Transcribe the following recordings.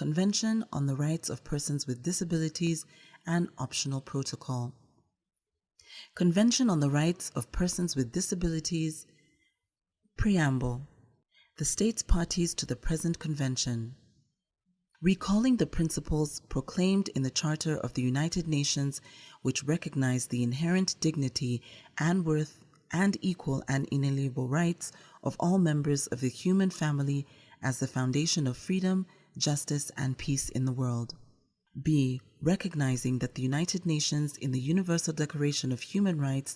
Convention on the Rights of Persons with Disabilities and Optional Protocol. Convention on the Rights of Persons with Disabilities. Preamble. The states parties to the present convention. Recalling the principles proclaimed in the Charter of the United Nations, which recognize the inherent dignity and worth and equal and inalienable rights of all members of the human family as the foundation of freedom, justice, and peace in the world. B. Recognizing that the United Nations in the Universal Declaration of Human Rights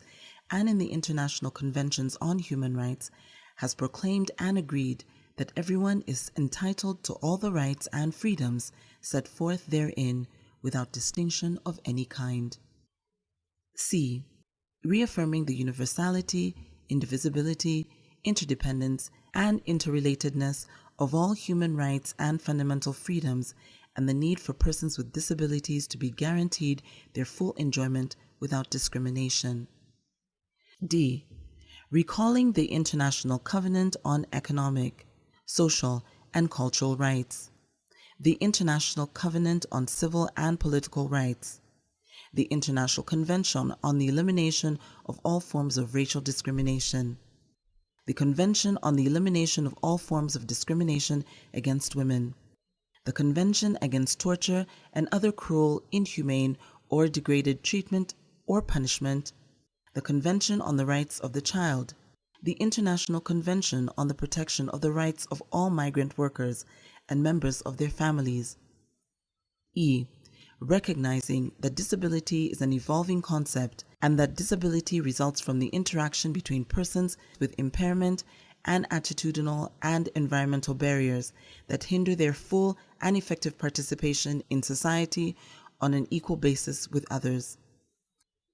and in the International Conventions on Human Rights has proclaimed and agreed that everyone is entitled to all the rights and freedoms set forth therein without distinction of any kind. C. Reaffirming the universality, indivisibility, interdependence, and interrelatedness of all human rights and fundamental freedoms, and the need for persons with disabilities to be guaranteed their full enjoyment without discrimination. D. Recalling the International Covenant on Economic, Social, and Cultural Rights, the International Covenant on Civil and Political Rights, the International Convention on the Elimination of All Forms of Racial Discrimination, the Convention on the Elimination of All Forms of Discrimination Against Women, the Convention Against Torture and Other Cruel, Inhumane, or Degraded Treatment or Punishment, the Convention on the Rights of the Child, the International Convention on the Protection of the Rights of All Migrant Workers and Members of Their Families. E. Recognizing that disability is an evolving concept and that disability results from the interaction between persons with impairment and attitudinal and environmental barriers that hinder their full and effective participation in society on an equal basis with others.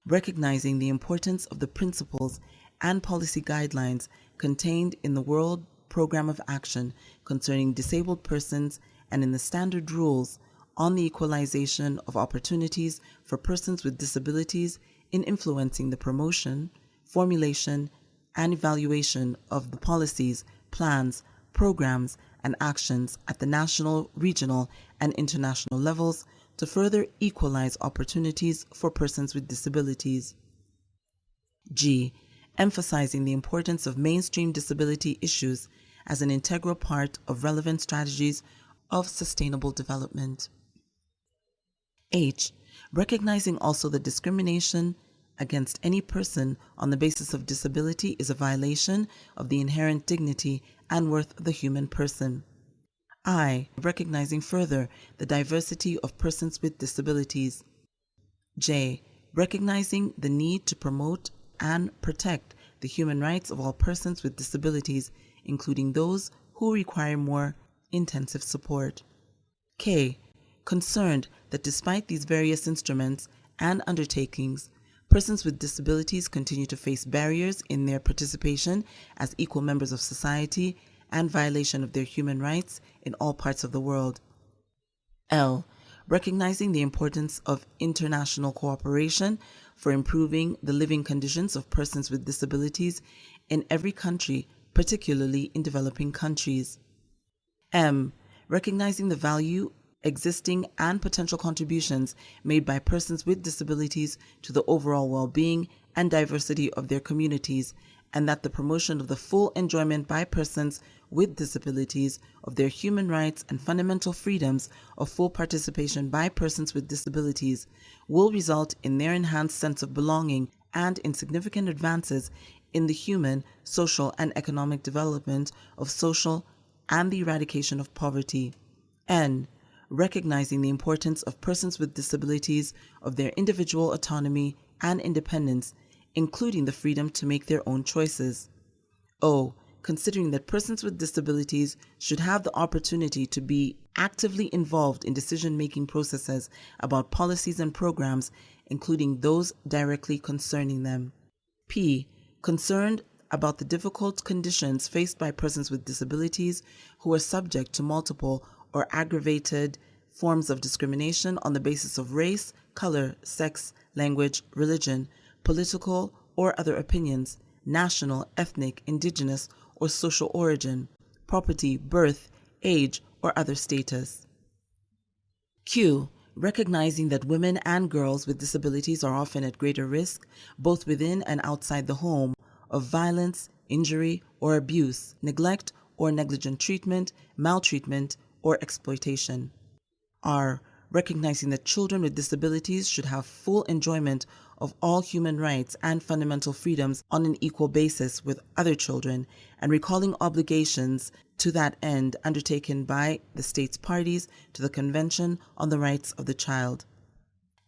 Recognizing the importance of the principles and policy guidelines contained in the World Programme of Action concerning disabled persons and in the standard rules on the equalization of opportunities for persons with disabilities in influencing the promotion, formulation, and evaluation of the policies, plans, programs, and actions at the national, regional, and international levels to further equalize opportunities for persons with disabilities. G. Emphasizing the importance of mainstream disability issues as an integral part of relevant strategies of sustainable development. H. Recognizing also that discrimination against any person on the basis of disability is a violation of the inherent dignity and worth of the human person. I. Recognizing further the diversity of persons with disabilities. J. Recognizing the need to promote and protect the human rights of all persons with disabilities, including those who require more intensive support. K. Concerned that despite these various instruments and undertakings, persons with disabilities continue to face barriers in their participation as equal members of society and violation of their human rights in all parts of the world. L. Recognizing the importance of international cooperation for improving the living conditions of persons with disabilities in every country, particularly in developing countries. M. Recognizing the value, existing, and potential contributions made by persons with disabilities to the overall well-being and diversity of their communities, and that the promotion of the full enjoyment by persons with disabilities of their human rights and fundamental freedoms of full participation by persons with disabilities will result in their enhanced sense of belonging and in significant advances in the human, social, and economic development of social and the eradication of poverty. N. Recognizing the importance of persons with disabilities of their individual autonomy and independence, including the freedom to make their own choices. O. Considering that persons with disabilities should have the opportunity to be actively involved in decision-making processes about policies and programs, including those directly concerning them. P. Concerned about the difficult conditions faced by persons with disabilities who are subject to multiple or aggravated forms of discrimination on the basis of race, color, sex, language, religion, political or other opinions, national, ethnic, indigenous, or social origin, property, birth, age, or other status. Q. Recognizing that women and girls with disabilities are often at greater risk, both within and outside the home, of violence, injury, or abuse, neglect or negligent treatment, maltreatment, or exploitation. R. Recognizing that children with disabilities should have full enjoyment of all human rights and fundamental freedoms on an equal basis with other children, and recalling obligations to that end undertaken by the states parties to the Convention on the Rights of the Child.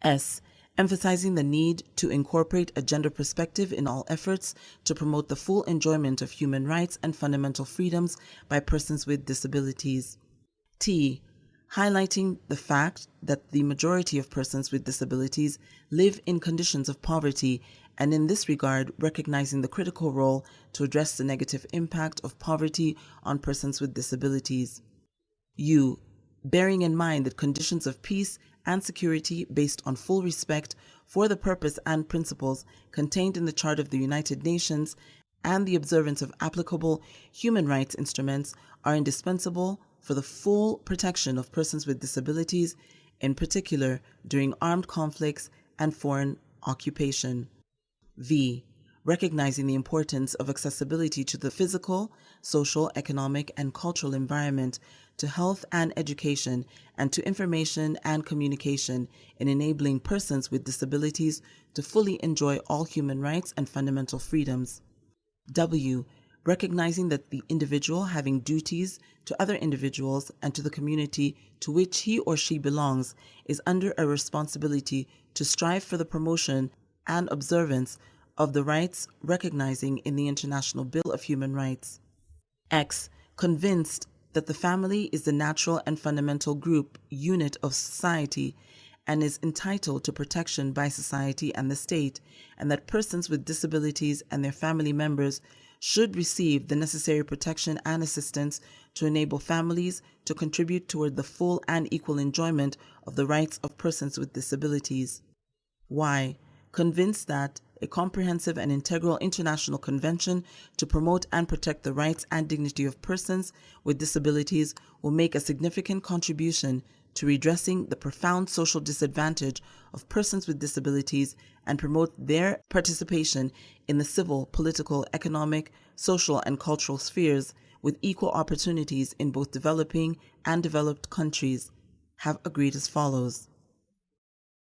S. Emphasizing the need to incorporate a gender perspective in all efforts to promote the full enjoyment of human rights and fundamental freedoms by persons with disabilities. T. Highlighting the fact that the majority of persons with disabilities live in conditions of poverty, and in this regard recognizing the critical role to address the negative impact of poverty on persons with disabilities. U. Bearing in mind that conditions of peace and security based on full respect for the purpose and principles contained in the Charter of the United Nations and the observance of applicable human rights instruments are indispensable for the full protection of persons with disabilities, in particular during armed conflicts and foreign occupation. V. Recognizing the importance of accessibility to the physical, social, economic, and cultural environment, to health and education, and to information and communication in enabling persons with disabilities to fully enjoy all human rights and fundamental freedoms. W. Recognizing that the individual having duties to other individuals and to the community to which he or she belongs is under a responsibility to strive for the promotion and observance of the rights recognizing in the International Bill of Human Rights. X. Convinced that the family is the natural and fundamental group unit of society and is entitled to protection by society and the state, and that persons with disabilities and their family members should receive the necessary protection and assistance to enable families to contribute toward the full and equal enjoyment of the rights of persons with disabilities. Y. Convinced that a comprehensive and integral international convention to promote and protect the rights and dignity of persons with disabilities will make a significant contribution to redressing the profound social disadvantage of persons with disabilities and promote their participation in the civil, political, economic, social, and cultural spheres with equal opportunities in both developing and developed countries, have agreed as follows.